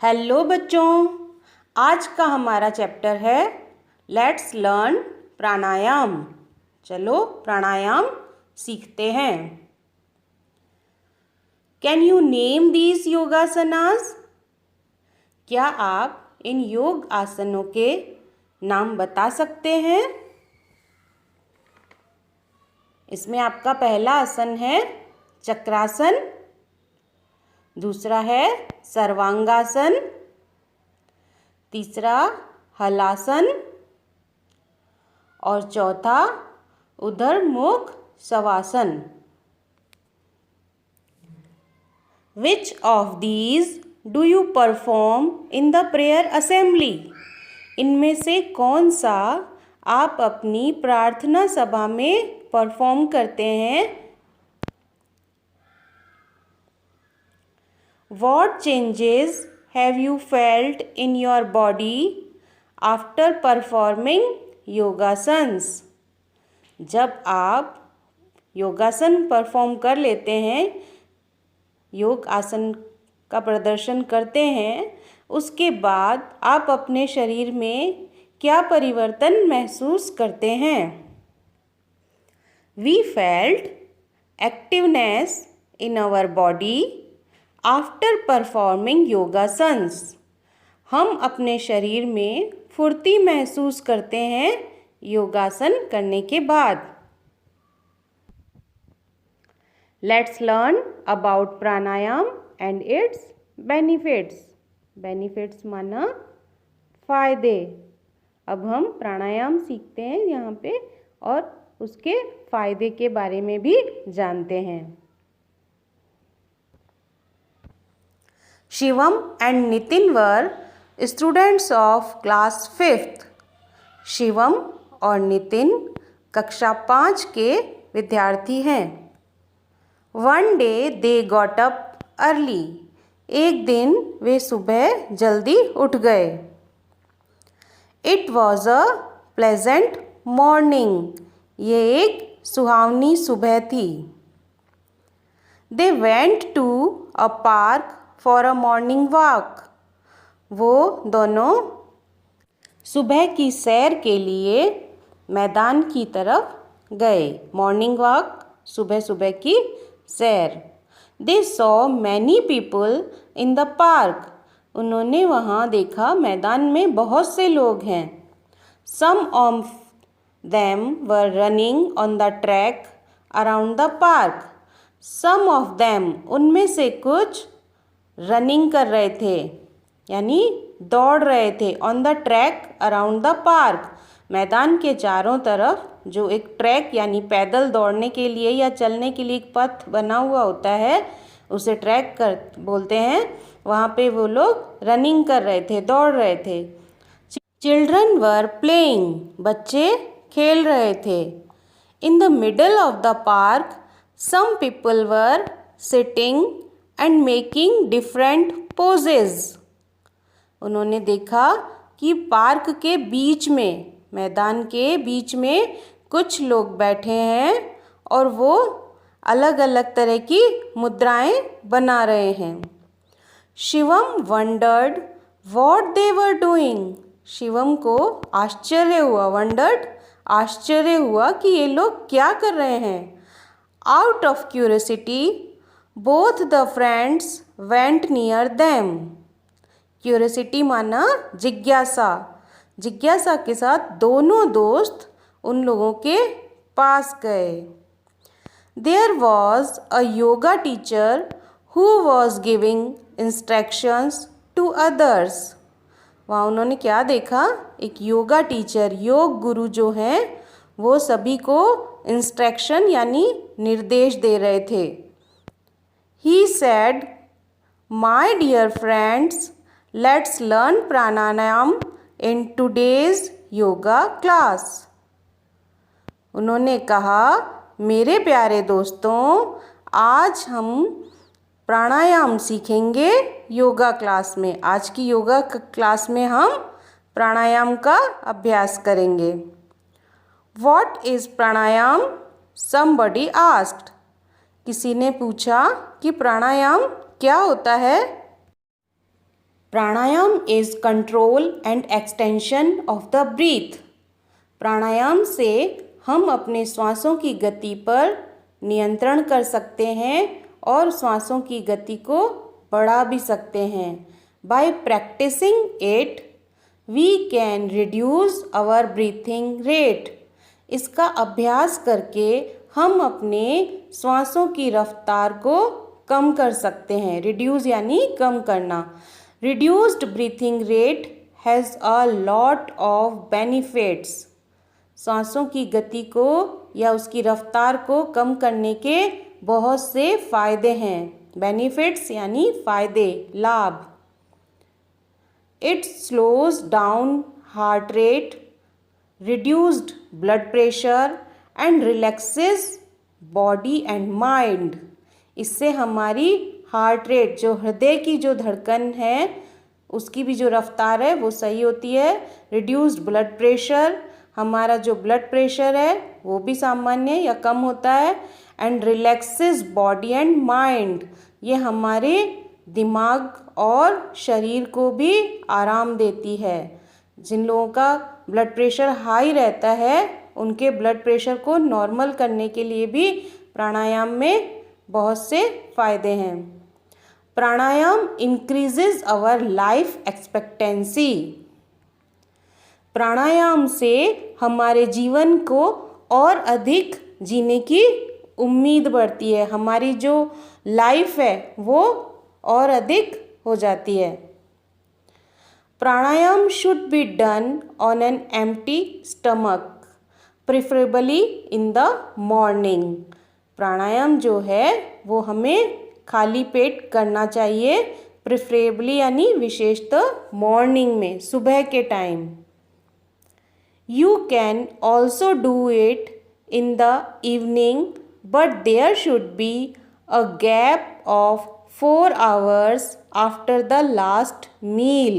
Hello बच्चों, आज का हमारा चैप्टर है लेट्स लर्न प्राणायाम। चलो प्राणायाम सीखते हैं। Can you name these yogasanas? क्या आप इन योग आसनों के नाम बता सकते हैं? इसमें आपका पहला आसन है चक्रासन, दूसरा है सर्वांगासन, तीसरा हलासन और चौथा ऊर्ध्वमुख shavasana. Which of these do you perform in the prayer assembly? इनमें से कौन सा आप अपनी प्रार्थना सभा में परफॉर्म करते हैं? What changes have you felt in your body after performing yogasanas? जब आप योगासन परफॉर्म कर लेते हैं, योग आसन का प्रदर्शन करते हैं, उसके बाद आप अपने शरीर में क्या परिवर्तन महसूस करते हैं? We felt activeness in our body after performing yogasanas. हम अपने शरीर में फुर्ती महसूस करते हैं योगासन करने के बाद। Let's learn about pranayama and it's benefits. Benefits माना फायदे। अब हम प्राणायाम सीखते हैं यहाँ पे और उसके फायदे के बारे में भी जानते हैं। Shivam and Nitin were students of class 5th। Shivam और नितिन कक्षा 5 के विद्यार्थी हैं। One day they got up early. एक दिन वे सुबह जल्दी उठ गए। It was a pleasant morning. ये एक सुहावनी सुबह थी। They went to a park for a morning walk. वो दोनों सुबह की सैर के लिए मैदान की तरफ गए। मॉर्निंग वॉक, सुबह सुबह की सैर। They saw many people in the park. उन्होंने वहाँ देखा मैदान में बहुत से लोग हैं। Some of them were running on the track around the park. Some of them, उनमें से कुछ रनिंग कर रहे थे, यानी दौड़ रहे थे। On the track around the park, मैदान के चारों तरफ जो एक ट्रैक यानी पैदल दौड़ने के लिए या चलने के लिए एक पथ बना हुआ होता है, उसे ट्रैक कर बोलते हैं। वहाँ पे वो लोग रनिंग कर रहे थे, दौड़ रहे थे। चिल्ड्रन वर प्लेइंग, बच्चे खेल रहे थे। In the middle of the park some people were sitting and making different poses. उन्होंने देखा कि पार्क के बीच में, मैदान के बीच में कुछ लोग बैठे हैं और वो अलग अलग तरह की मुद्राएं बना रहे हैं। Shivam wondered what they were doing. Shivam को आश्चर्य हुआ, वंडर्ड आश्चर्य हुआ कि ये लोग क्या कर रहे हैं। Out of curiosity both the friends went near them. Curiosity माना जिज्ञासा। जिज्ञासा के साथ दोनों दोस्त उन लोगों के पास गए। There was a yoga teacher who was giving instructions to others. वहाँ उन्होंने क्या देखा, एक योगा टीचर, योग गुरु जो हैं, वो सभी को इंस्ट्रक्शन यानी निर्देश दे रहे थे। He said, "My dear friends, let's learn pranayam in today's yoga class." उन्होंने कहा, मेरे प्यारे दोस्तों, आज हम प्राणायाम सीखेंगे योगा क्लास में। आज की योगा क्लास में हम प्राणायाम का अभ्यास करेंगे। What is pranayama? Somebody asked. किसी ने पूछा कि प्राणायाम क्या होता है? Pranayama is control and extension of the breath. प्राणायाम से हम अपने श्वासों की गति पर नियंत्रण कर सकते हैं और श्वासों की गति को बढ़ा भी सकते हैं। By practising it we can reduce our breathing rate. इसका अभ्यास करके हम अपने श्वासों की रफ्तार को कम कर सकते हैं। रिड्यूस यानी कम करना। Reduced breathing rate has a lot of benefits. सांसों की गति को या उसकी रफ्तार को कम करने के बहुत से फायदे हैं। बेनिफिट्स यानी फायदे, लाभ। It slows down heart rate, reduced blood pressure and relaxes body and mind. इससे हमारी हार्ट रेट, जो हृदय की जो धड़कन है उसकी भी जो रफ्तार है वो सही होती है। रिड्यूस्ड ब्लड प्रेशर, हमारा जो ब्लड प्रेशर है वो भी सामान्य या कम होता है। And relaxes body and mind, ये हमारे दिमाग और शरीर को भी आराम देती है। जिन लोगों का ब्लड प्रेशर हाई रहता है उनके ब्लड प्रेशर को नॉर्मल करने के लिए भी प्राणायाम में बहुत से फायदे हैं। प्राणायाम इंक्रीजेज आवर लाइफ एक्सपेक्टेंसी। प्राणायाम से हमारे जीवन को और अधिक जीने की उम्मीद बढ़ती है। हमारी जो लाइफ है वो और अधिक हो जाती है। Pranayama should be done on an empty stomach, preferably in the morning. प्राणायाम जो है वो हमें खाली पेट करना चाहिए, प्रेफरेबली यानी विशेषतः मॉर्निंग में, सुबह के time. You can also do it in the evening, but there should be a gap of 4 hours after the last meal.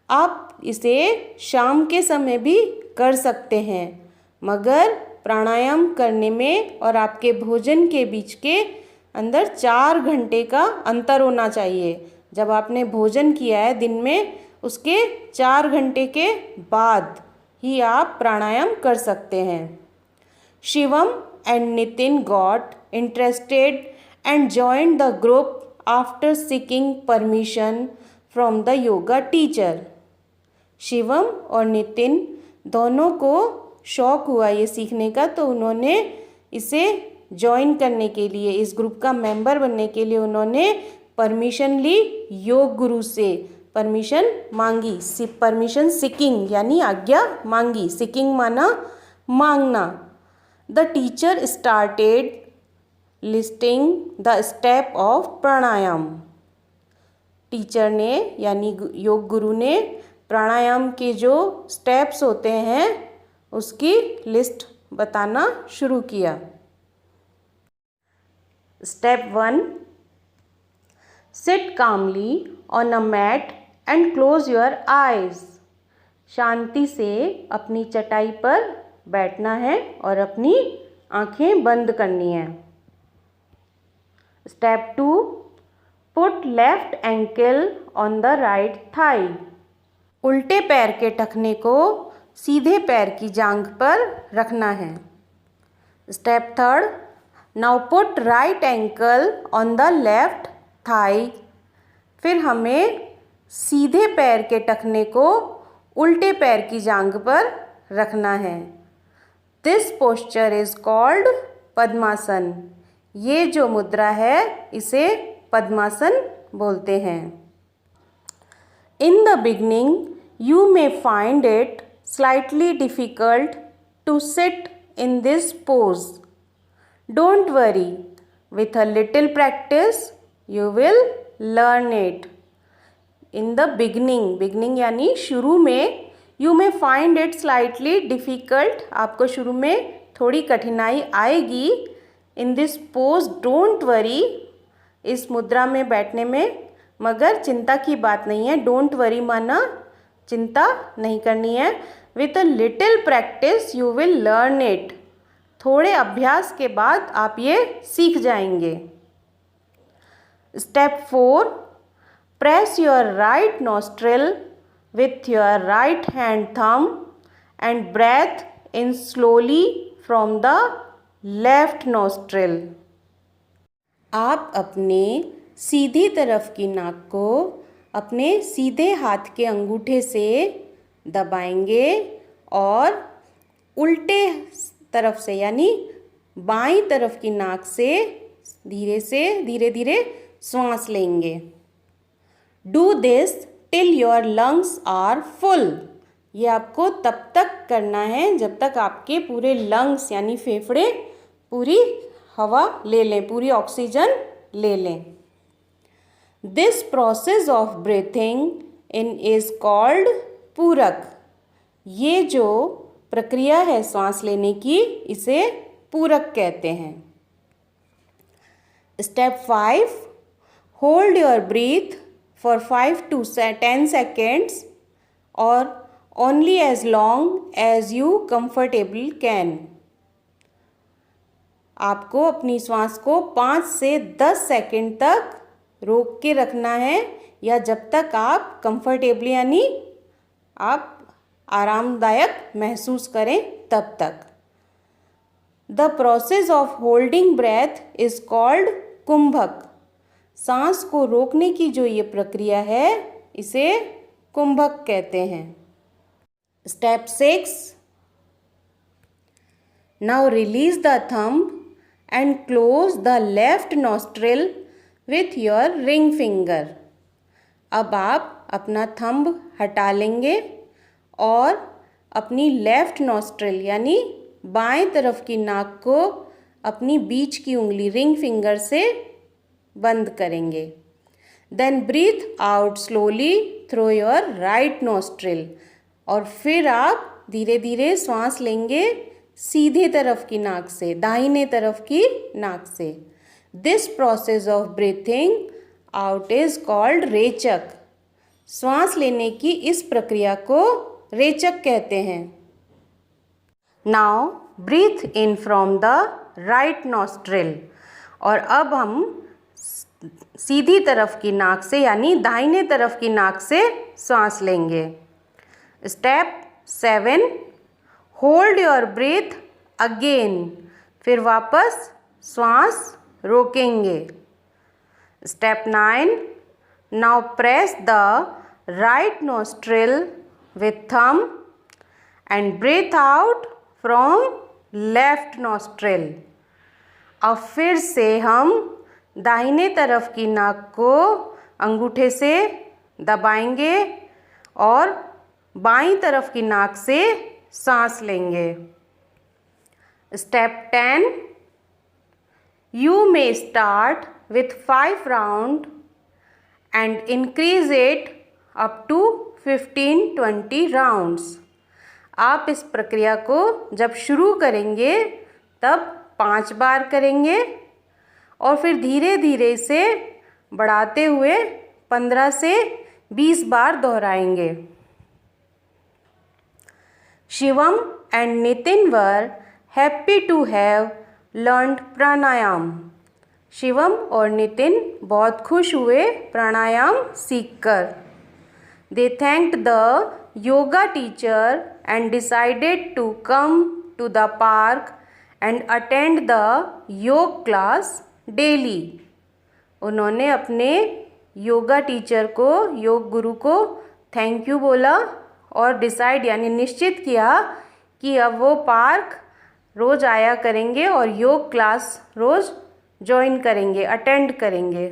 आप इसे शाम के समय भी कर सकते हैं, मगर प्राणायाम करने में और आपके भोजन के बीच के अंदर 4 घंटे का अंतर होना चाहिए। जब आपने भोजन किया है दिन में, उसके 4 घंटे के बाद ही आप प्राणायाम कर सकते हैं। Shivam and Nitin got interested and joined the group after seeking permission from the yoga teacher. Shivam और नितिन दोनों को शौक हुआ ये सीखने का, तो उन्होंने इसे ज्वाइन करने के लिए, इस ग्रुप का मेंबर बनने के लिए उन्होंने परमिशन ली, योग गुरु से परमिशन मांगी। परमिशन सीकिंग यानी आज्ञा मांगी, सीकिंग माना मांगना। The teacher started listing the step of pranayama. Teacher ने यानी योग गुरु ने प्राणायाम के जो स्टेप्स होते हैं उसकी लिस्ट बताना शुरू किया। Step 1, sit calmly on a mat and close your eyes. शांति से अपनी चटाई पर बैठना है और अपनी आंखें बंद करनी है। Step 2, put left ankle on the right thigh. उल्टे पैर के टखने को सीधे पैर की जांघ पर रखना है। Step 3, now put right ankle on the left thigh. फिर हमें सीधे पैर के टखने को उल्टे पैर की जांघ पर रखना है। This posture is called Padmasana. ये जो मुद्रा है इसे पद्मासन बोलते हैं। In the beginning you may find it slightly difficult to sit in this pose. Don't worry, with a little practice you will learn it. In the beginning, beginning यानी शुरू में, you may find it slightly difficult, आपको शुरू में थोड़ी कठिनाई आएगी। In this pose don't worry, इस मुद्रा में बैठने में, मगर चिंता की बात नहीं है। डोंट वरी माना चिंता नहीं करनी है। With a little practice you will learn it. थोड़े अभ्यास के बाद आप ये सीख जाएंगे। Step 4, Press your right nostril with your right hand thumb and breathe in slowly from the left nostril. आप अपने सीधी तरफ की नाक को अपने सीधे हाथ के अंगूठे से दबाएंगे और उल्टे तरफ से यानी बाईं तरफ की नाक से धीरे धीरे श्वास लेंगे. Do this till your lungs are full. ये आपको तब तक करना है जब तक आपके पूरे लंग्स यानी फेफड़े पूरी हवा ले लें, पूरी ऑक्सीजन ले लें. This process of breathing in is called पूरक. ये जो प्रक्रिया है सांस लेने की, इसे पूरक कहते हैं. Step 5, hold your breathe for 5 to 10 seconds or only as long as you comfortably can. आपको अपनी श्वास को 5 से 10 सेकंड तक रोक के रखना है या जब तक आप कंफर्टेबली यानी आप आरामदायक महसूस करें तब तक. The process of holding breath is called kumbhak. सांस को रोकने की जो ये प्रक्रिया है इसे कुंभक कहते हैं. Step 6, now release the thumb and close the left nostril with your ring finger. अब आप अपना थंब हटा लेंगे और अपनी लेफ्ट नॉस्ट्रिल यानी बाएं तरफ की नाक को अपनी बीच की उंगली रिंग फिंगर से बंद करेंगे. Then breathe out slowly through your right nostril. और फिर आप धीरे धीरे सांस लेंगे सीधे तरफ की नाक से, दाहिने तरफ की नाक से. This process of breathing out is called rechak. सांस लेने की इस प्रक्रिया को रेचक कहते हैं. Now breathe in from the right nostril. और अब हम सीधी तरफ की नाक से यानी दाहिने तरफ की नाक से सांस लेंगे. Step 7, hold your breath again. फिर वापस सांस रोकेंगे. Step 9, now press the right nostril with thumb and breathe out from left nostril. अब फिर से हम दाहिने तरफ की नाक को अंगूठे से दबाएंगे और बाईं तरफ की नाक से सांस लेंगे. Step 10, you may start with 5 round and increase it up to 15-20 rounds. आप इस प्रक्रिया को जब शुरू करेंगे तब 5 बार करेंगे और फिर धीरे धीरे इसे बढ़ाते हुए 15 से 20 बार दोहराएंगे. Shivam and Nitin were happy to have learned pranayama. Shivam और नितिन बहुत खुश हुए प्राणायाम सीखकर. They thanked the yoga teacher and decided to come to the park and attend the yog class daily. उन्होंने अपने योगा टीचर को, योग गुरु को थैंक यू बोला और डिसाइड यानी निश्चित किया कि अब वो पार्क रोज़ आया करेंगे और योग क्लास रोज़ ज्वाइन करेंगे, अटेंड करेंगे.